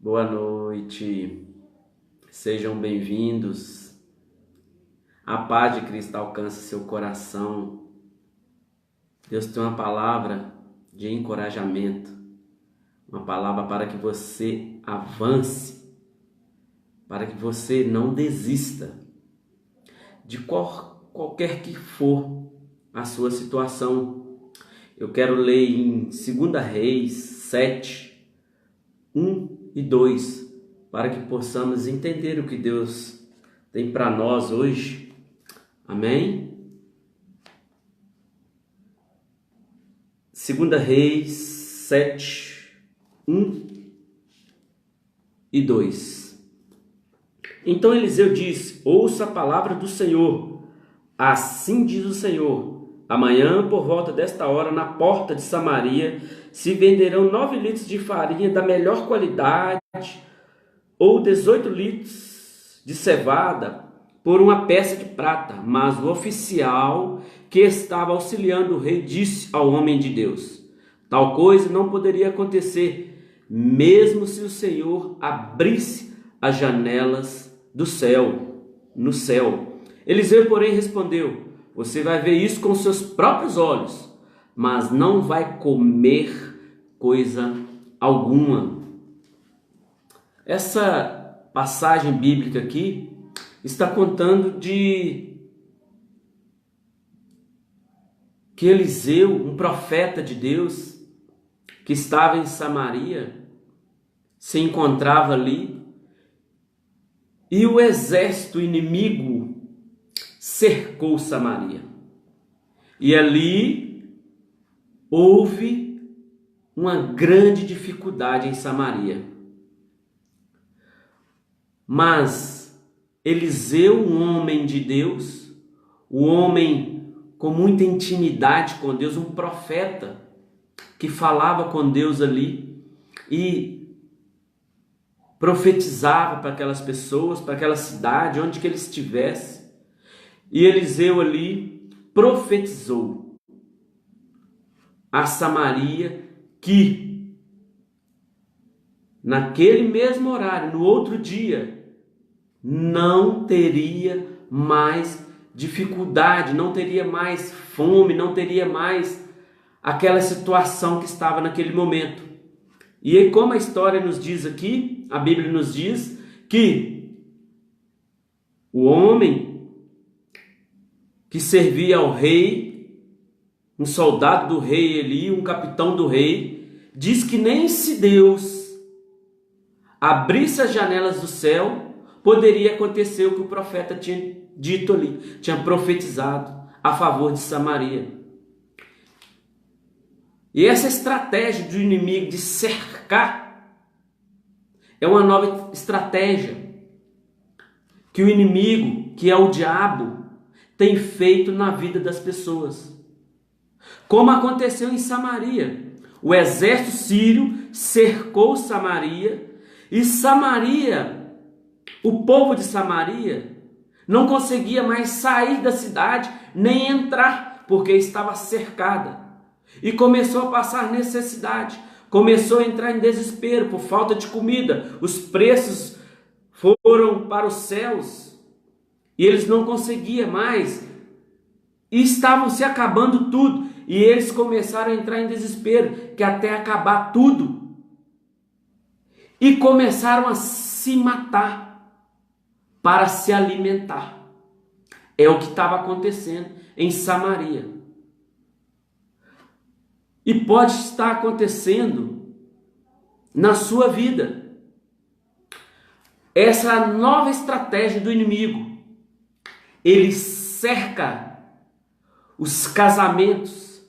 Boa noite, sejam bem-vindos. A paz de Cristo alcança seu coração. Deus tem uma palavra de encorajamento, uma palavra para que você avance, para que você não desista de qualquer que for a sua situação. Eu quero ler em 2 Reis 7, 1 e 2, para que possamos entender o que Deus tem para nós hoje. Amém? 2 Reis 7, 1 e 2. Então Eliseu disse: ouça a palavra do Senhor. Assim diz o Senhor: amanhã, por volta desta hora, na porta de Samaria, se venderão 9 litros de farinha da melhor qualidade, ou 18 litros de cevada, por uma peça de prata. Mas o oficial que estava auxiliando o rei disse ao homem de Deus: tal coisa não poderia acontecer, mesmo se o Senhor abrisse as janelas do céu, no céu. Eliseu, porém, respondeu: você vai ver isso com seus próprios olhos, mas não vai comer coisa alguma. Essa passagem bíblica aqui está contando de que Eliseu, um profeta de Deus, que estava em Samaria, se encontrava ali, e o exército inimigo cercou Samaria. E ali houve uma grande dificuldade em Samaria. Mas Eliseu, um homem de Deus, um homem com muita intimidade com Deus, um profeta que falava com Deus ali e profetizava para aquelas pessoas, para aquela cidade, onde que ele estivesse. E Eliseu ali profetizou a Samaria que naquele mesmo horário, no outro dia, não teria mais dificuldade, não teria mais fome, não teria mais aquela situação que estava naquele momento. E aí, como a história nos diz aqui, a Bíblia nos diz que o homem que servia ao rei, um soldado do rei ali, um capitão do rei, diz que nem se Deus abrisse as janelas do céu, poderia acontecer o que o profeta tinha dito ali, tinha profetizado a favor de Samaria. E essa estratégia do inimigo de cercar é uma nova estratégia que o inimigo, que é o diabo, tem feito na vida das pessoas. Como aconteceu em Samaria. O exército sírio cercou Samaria e Samaria, o povo de Samaria, não conseguia mais sair da cidade nem entrar, porque estava cercada. E começou a passar necessidade, começou a entrar em desespero por falta de comida. Os preços foram para os céus e eles não conseguiam mais. E estavam se acabando tudo. E eles começaram a entrar em desespero, que até acabar tudo. E começaram a se matar para se alimentar. É o que estava acontecendo em Samaria. E pode estar acontecendo na sua vida. Essa é a nova estratégia do inimigo. Ele cerca os casamentos,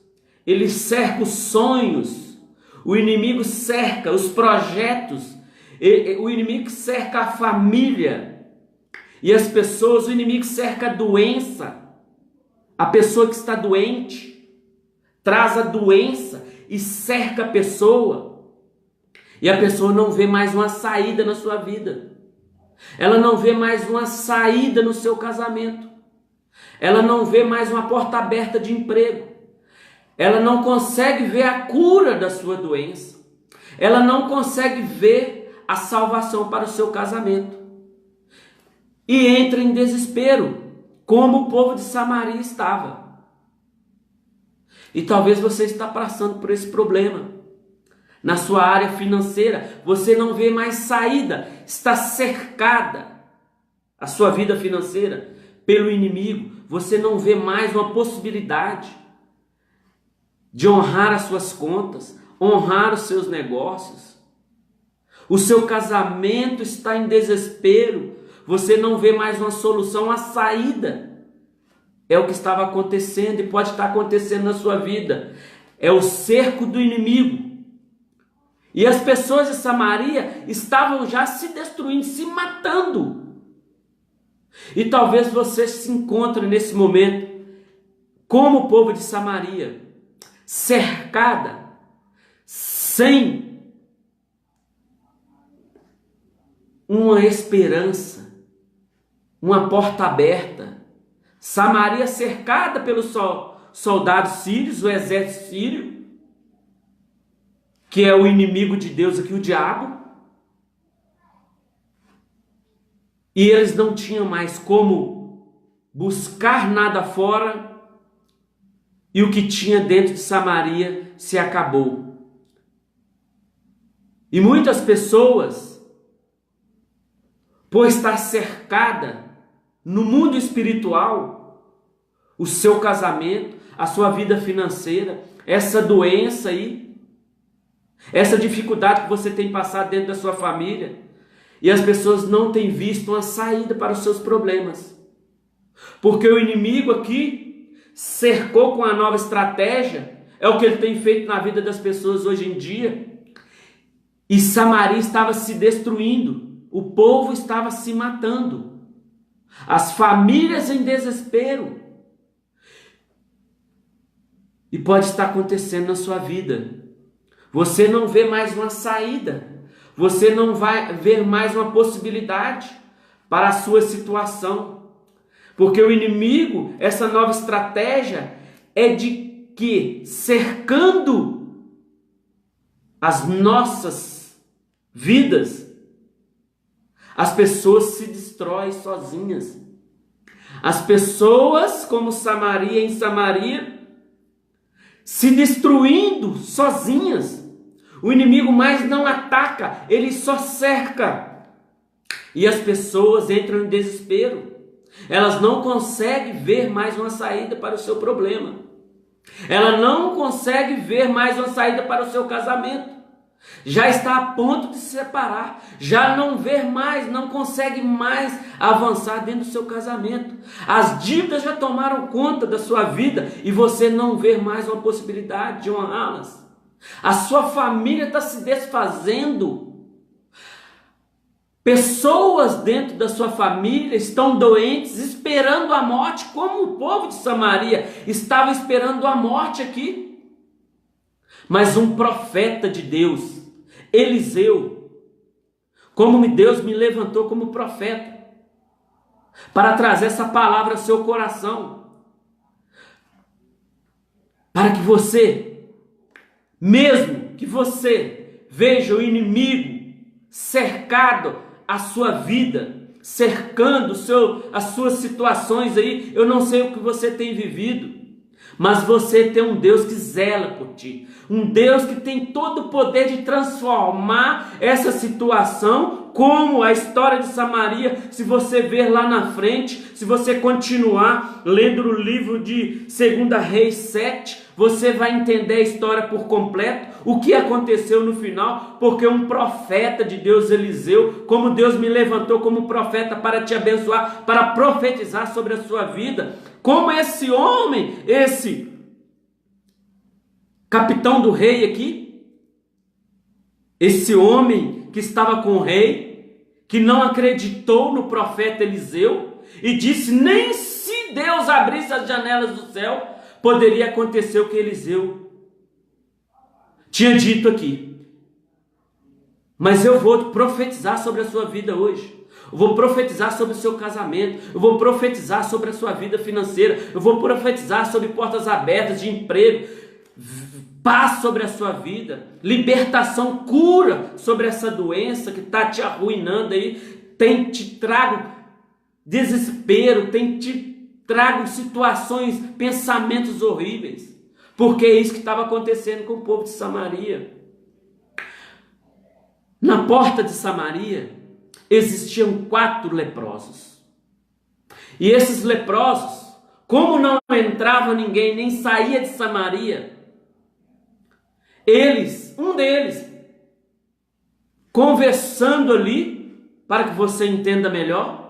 ele cerca os sonhos, o inimigo cerca os projetos, o inimigo cerca a família e as pessoas, o inimigo cerca a doença, a pessoa que está doente, traz a doença e cerca a pessoa, e a pessoa não vê mais uma saída na sua vida, ela não vê mais uma saída no seu casamento, ela não vê mais uma porta aberta de emprego, ela não consegue ver a cura da sua doença, ela não consegue ver a salvação para o seu casamento. E entra em desespero, como o povo de Samaria estava. E talvez você está passando por esse problema. Na sua área financeira, você não vê mais saída, está cercada a sua vida financeira pelo inimigo. Você não vê mais uma possibilidade de honrar as suas contas, honrar os seus negócios. O seu casamento está em desespero. Você não vê mais uma solução, uma saída. É o que estava acontecendo e pode estar acontecendo na sua vida. É o cerco do inimigo. E as pessoas de Samaria estavam já se destruindo, se matando. E talvez você se encontre nesse momento como o povo de Samaria, cercada, sem uma esperança, uma porta aberta. Samaria cercada pelos soldados sírios, o exército sírio, que é o inimigo de Deus aqui, o diabo. E eles não tinham mais como buscar nada fora, e o que tinha dentro de Samaria se acabou. E muitas pessoas, por estar cercada no mundo espiritual, o seu casamento, a sua vida financeira, essa doença aí, essa dificuldade que você tem passado dentro da sua família, e as pessoas não têm visto uma saída para os seus problemas, porque o inimigo aqui cercou com a nova estratégia. É o que ele tem feito na vida das pessoas hoje em dia. E Samaria estava se destruindo, o povo estava se matando, as famílias em desespero. E pode estar acontecendo na sua vida. Você não vê mais uma saída. Você não vai ver mais uma possibilidade para a sua situação. Porque o inimigo, essa nova estratégia é de que, cercando as nossas vidas, as pessoas se destroem sozinhas. As pessoas, como Samaria, em Samaria, se destruindo sozinhas. O inimigo mais não ataca, ele só cerca. E as pessoas entram em desespero. Elas não conseguem ver mais uma saída para o seu problema. Ela não consegue ver mais uma saída para o seu casamento. Já está a ponto de se separar. Já não vê mais, não consegue mais avançar dentro do seu casamento. As dívidas já tomaram conta da sua vida e você não vê mais uma possibilidade de honrá-las. A sua família está se desfazendo. Pessoas dentro da sua família estão doentes, esperando a morte, como o povo de Samaria estava esperando a morte aqui. Mas um profeta de Deus, Eliseu, como Deus me levantou como profeta, para trazer essa palavra ao seu coração, para que você, mesmo que você veja o inimigo cercado a sua vida, cercando as suas situações aí, eu não sei o que você tem vivido, mas você tem um Deus que zela por ti, um Deus que tem todo o poder de transformar essa situação, como a história de Samaria. Se você ver lá na frente, se você continuar lendo o livro de 2 Reis 7, você vai entender a história por completo, o que aconteceu no final, porque um profeta de Deus, Eliseu, como Deus me levantou como profeta para te abençoar, para profetizar sobre a sua vida, como esse homem, esse capitão do rei aqui, esse homem que estava com o rei, que não acreditou no profeta Eliseu e disse: nem se Deus abrisse as janelas do céu, poderia acontecer o que Eliseu tinha dito aqui. Mas eu vou profetizar sobre a sua vida hoje. Eu vou profetizar sobre o seu casamento. Eu vou profetizar sobre a sua vida financeira. Eu vou profetizar sobre portas abertas de emprego. paz sobre a sua vida, libertação, cura sobre essa doença que está te arruinando aí, tem te trago desespero, tem te trago situações, pensamentos horríveis, porque é isso que estava acontecendo com o povo de Samaria. Na porta de Samaria existiam 4 leprosos, e esses leprosos, como não entrava ninguém, nem saía de Samaria, um deles, conversando ali, para que você entenda melhor,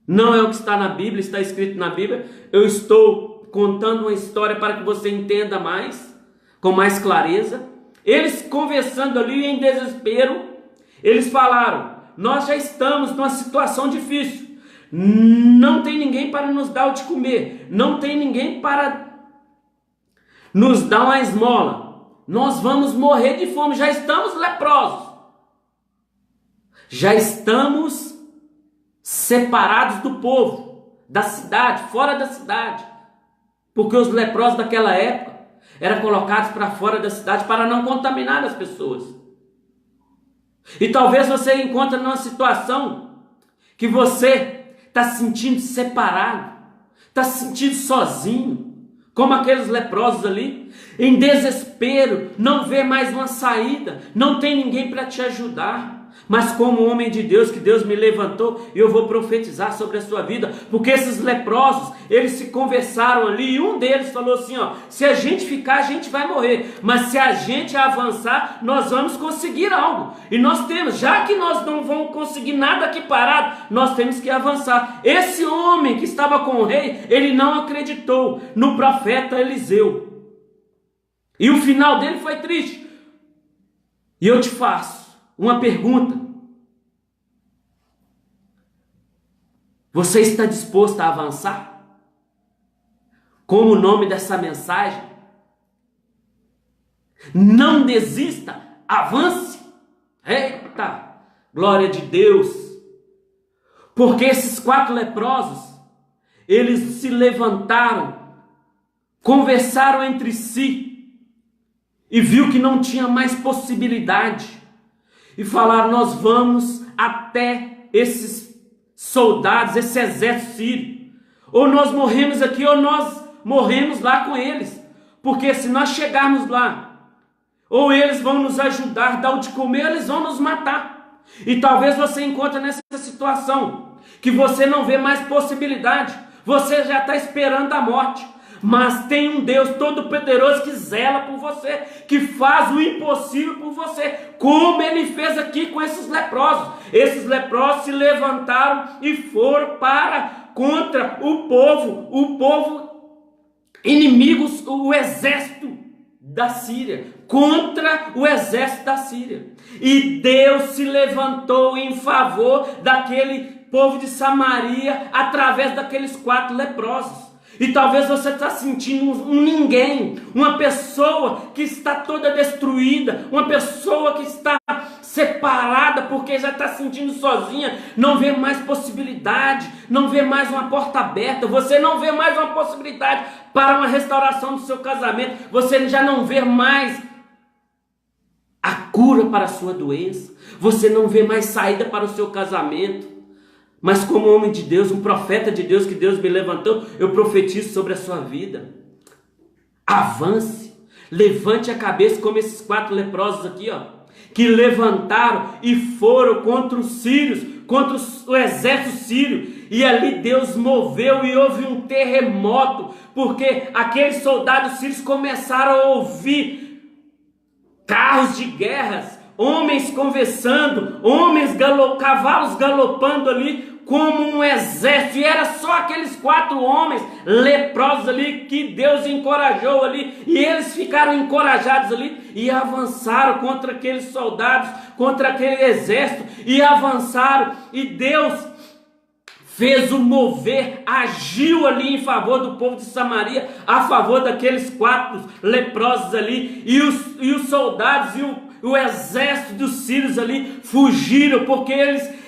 não é o que está na Bíblia, está escrito na Bíblia, eu estou contando uma história para que você entenda mais, com mais clareza. Eles conversando ali em desespero, eles falaram: nós já estamos numa situação difícil, não tem ninguém para nos dar o de comer, não tem ninguém para nos dar uma esmola, nós vamos morrer de fome, já estamos leprosos, já estamos separados do povo, da cidade, fora da cidade, porque os leprosos daquela época eram colocados para fora da cidade para não contaminar as pessoas. E talvez você encontre numa situação que você está se sentindo separado, está se sentindo sozinho, como aqueles leprosos ali, em desespero, não vê mais uma saída, não tem ninguém para te ajudar. Mas como homem de Deus, que Deus me levantou, eu vou profetizar sobre a sua vida, porque esses leprosos, eles se conversaram ali, e um deles falou assim, ó: se a gente ficar, a gente vai morrer, mas se a gente avançar, nós vamos conseguir algo, e nós temos, já que nós não vamos conseguir nada aqui parado, nós temos que avançar. Esse homem que estava com o rei, ele não acreditou no profeta Eliseu, e o final dele foi triste. E eu te faço uma pergunta: você está disposto a avançar? Como o nome dessa mensagem: não desista, avance. Eita, glória de Deus! Porque esses 4 leprosos, eles se levantaram, conversaram entre si, e viu que não tinha mais possibilidade, e falaram: nós vamos até esses soldados, esse exército sírio, ou nós morremos aqui, ou nós morremos lá com eles, porque se nós chegarmos lá, ou eles vão nos ajudar, dar o de comer, ou eles vão nos matar. E talvez você encontre nessa situação, que você não vê mais possibilidade, você já está esperando a morte, mas tem um Deus todo-poderoso que zela por você, que faz o impossível por você, como ele fez aqui com esses leprosos. Esses leprosos se levantaram e foram contra o povo inimigos, o exército da Síria, contra o exército da Síria. E Deus se levantou em favor daquele povo de Samaria, através daqueles 4 leprosos. E talvez você está sentindo um ninguém, uma pessoa que está toda destruída, uma pessoa que está separada porque já está se sentindo sozinha, não vê mais possibilidade, não vê mais uma porta aberta, você não vê mais uma possibilidade para uma restauração do seu casamento, você já não vê mais a cura para a sua doença, você não vê mais saída para o seu casamento. Mas como homem de Deus, um profeta de Deus que Deus me levantou, eu profetizo sobre a sua vida. Avance, levante a cabeça como esses 4 leprosos aqui, ó, que levantaram e foram contra os sírios, contra o exército sírio. E ali Deus moveu e houve um terremoto, porque aqueles soldados sírios começaram a ouvir carros de guerras, homens conversando, cavalos galopando ali como um exército, e era só aqueles 4 homens leprosos ali que Deus encorajou ali, e eles ficaram encorajados ali e avançaram contra aqueles soldados, contra aquele exército, e avançaram, e Deus fez o mover, agiu ali em favor do povo de Samaria, a favor daqueles 4 leprosos ali, e os soldados e o exército dos sírios ali fugiram, porque eles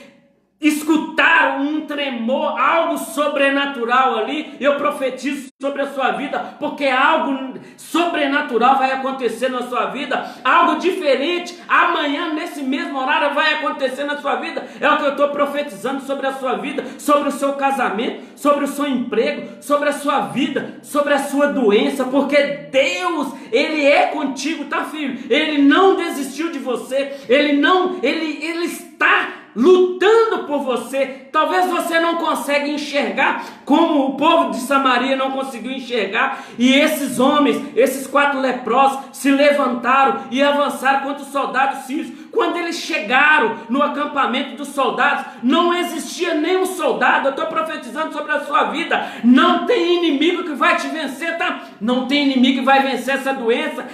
escutaram um tremor, algo sobrenatural ali. Eu profetizo sobre a sua vida, porque algo sobrenatural vai acontecer na sua vida, algo diferente amanhã nesse mesmo horário vai acontecer na sua vida. É o que eu estou profetizando sobre a sua vida, sobre o seu casamento, sobre o seu emprego, sobre a sua vida, sobre a sua doença, porque Deus, Ele é contigo, tá, filho? Ele não desistiu de você, Ele está lutando por você. Talvez você não consiga enxergar como o povo de Samaria não conseguiu enxergar, e esses homens, esses 4 leprosos se levantaram e avançaram contra os soldados sírios. Quando eles chegaram no acampamento dos soldados, não existia nenhum soldado. Eu estou profetizando sobre a sua vida. Não tem inimigo que vai te vencer, tá? Não tem inimigo que vai vencer essa doença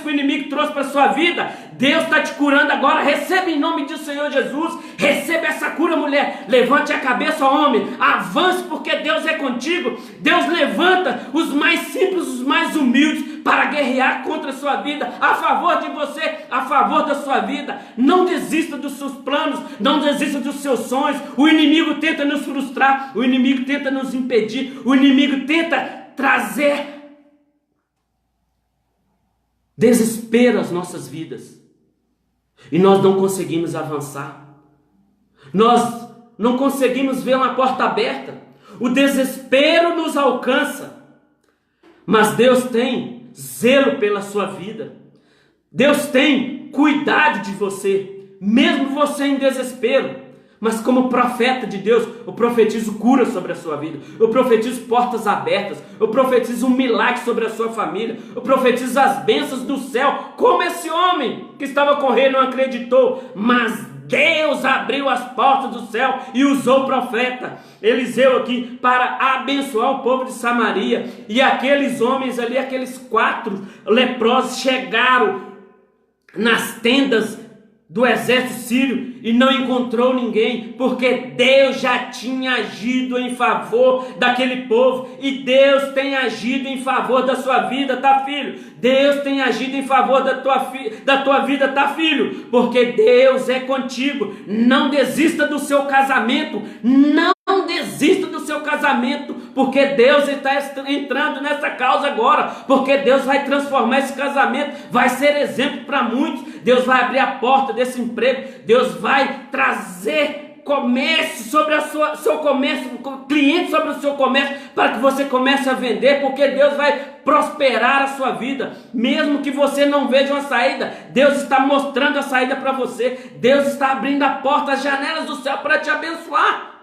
que o inimigo trouxe para a sua vida. Deus está te curando agora. Receba em nome do Senhor Jesus. Receba essa cura, mulher. Levante a cabeça, homem. Avance, porque Deus é contigo. Deus levanta os mais simples, os mais humildes, para guerrear contra a sua vida, a favor de você, a favor da sua vida. Não desista dos seus planos, não desista dos seus sonhos. O inimigo tenta nos frustrar, o inimigo tenta nos impedir, o inimigo tenta trazer desespero às nossas vidas. E nós não conseguimos avançar. Nós não conseguimos ver uma porta aberta. O desespero nos alcança. Mas Deus tem zelo pela sua vida. Deus tem cuidado de você, mesmo você em desespero. Mas como profeta de Deus, eu profetizo cura sobre a sua vida. Eu profetizo portas abertas. Eu profetizo um milagre sobre a sua família. Eu profetizo as bênçãos do céu. Como esse homem que estava correndo não acreditou, mas Deus abriu as portas do céu e usou o profeta Eliseu aqui para abençoar o povo de Samaria. E aqueles homens ali, aqueles 4 leprosos, chegaram nas tendas do exército sírio e não encontrou ninguém, porque Deus já tinha agido em favor daquele povo, e Deus tem agido em favor da sua vida, tá, filho? Deus tem agido em favor da tua vida, tá, filho? Porque Deus é contigo. Não desista do seu casamento, não desista do seu casamento, porque Deus está entrando nessa causa agora, porque Deus vai transformar esse casamento, vai ser exemplo para muitos. Deus vai abrir a porta desse emprego, Deus vai trazer comércio sobre seu comércio, clientes sobre o seu comércio, para que você comece a vender, porque Deus vai prosperar a sua vida, mesmo que você não veja uma saída. Deus está mostrando a saída para você. Deus está abrindo a porta, as janelas do céu para te abençoar.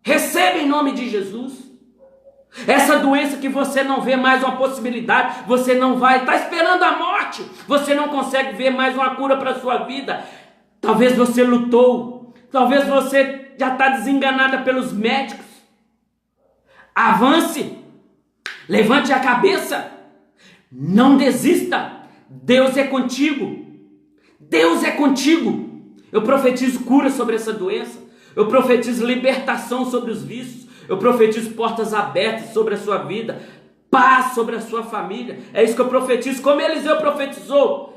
Receba em nome de Jesus. Essa doença que você não vê mais uma possibilidade, você não vai, está esperando a morte, você não consegue ver mais uma cura para a sua vida. Talvez você lutou, talvez você já está desenganada pelos médicos. Avance, levante a cabeça, não desista. Deus é contigo, Deus é contigo. Eu profetizo cura sobre essa doença, eu profetizo libertação sobre os vícios, eu profetizo portas abertas sobre a sua vida, paz sobre a sua família. É isso que eu profetizo, como Eliseu profetizou.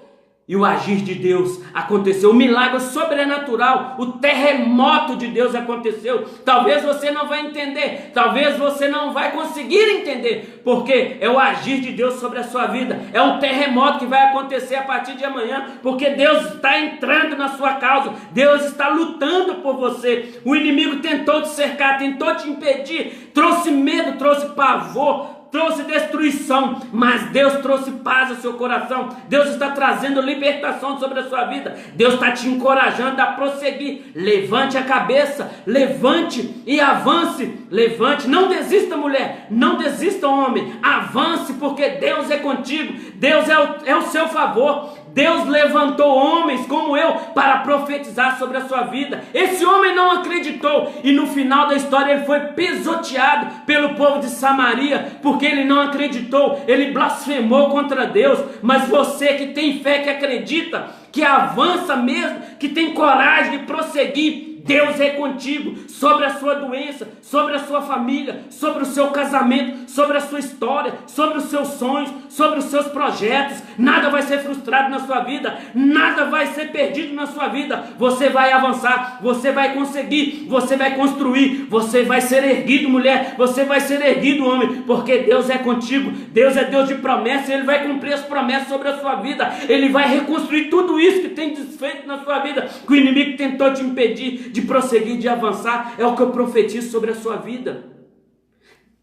E o agir de Deus aconteceu, o milagre sobrenatural, o terremoto de Deus aconteceu. Talvez você não vai entender, talvez você não vai conseguir entender, porque é o agir de Deus sobre a sua vida, é um terremoto que vai acontecer a partir de amanhã, porque Deus está entrando na sua causa, Deus está lutando por você. O inimigo tentou te cercar, tentou te impedir, trouxe medo, trouxe pavor, trouxe destruição, mas Deus trouxe paz ao seu coração. Deus está trazendo libertação sobre a sua vida. Deus está te encorajando a prosseguir. Levante a cabeça, levante e avance. Levante, não desista, mulher, não desista, homem. Avance, porque Deus é contigo. Deus é o seu favor. Deus levantou homens como eu para profetizar sobre a sua vida. Esse homem não acreditou, e no final da história ele foi pisoteado pelo povo de Samaria, porque ele não acreditou, ele blasfemou contra Deus. Mas você que tem fé, que acredita, que avança mesmo, que tem coragem de prosseguir, Deus é contigo sobre a sua doença, sobre a sua família, sobre o seu casamento, sobre a sua história, sobre os seus sonhos, sobre os seus projetos. Nada vai ser frustrado na sua vida, nada vai ser perdido na sua vida. Você vai avançar, você vai conseguir, você vai construir, você vai ser erguido, mulher, você vai ser erguido, homem, porque Deus é contigo. Deus é Deus de promessa, Ele vai cumprir as promessas sobre a sua vida, Ele vai reconstruir tudo isso que tem desfeito na sua vida, que o inimigo tentou te impedir de prosseguir, de avançar. É o que eu profetizo sobre a sua vida.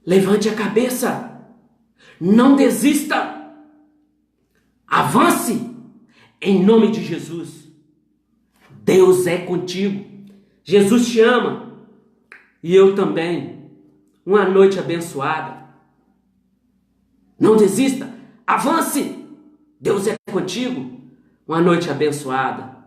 Levante a cabeça, não desista, avance, em nome de Jesus. Deus é contigo, Jesus te ama, e eu também. Uma noite abençoada. Não desista, avance, Deus é contigo. Uma noite abençoada.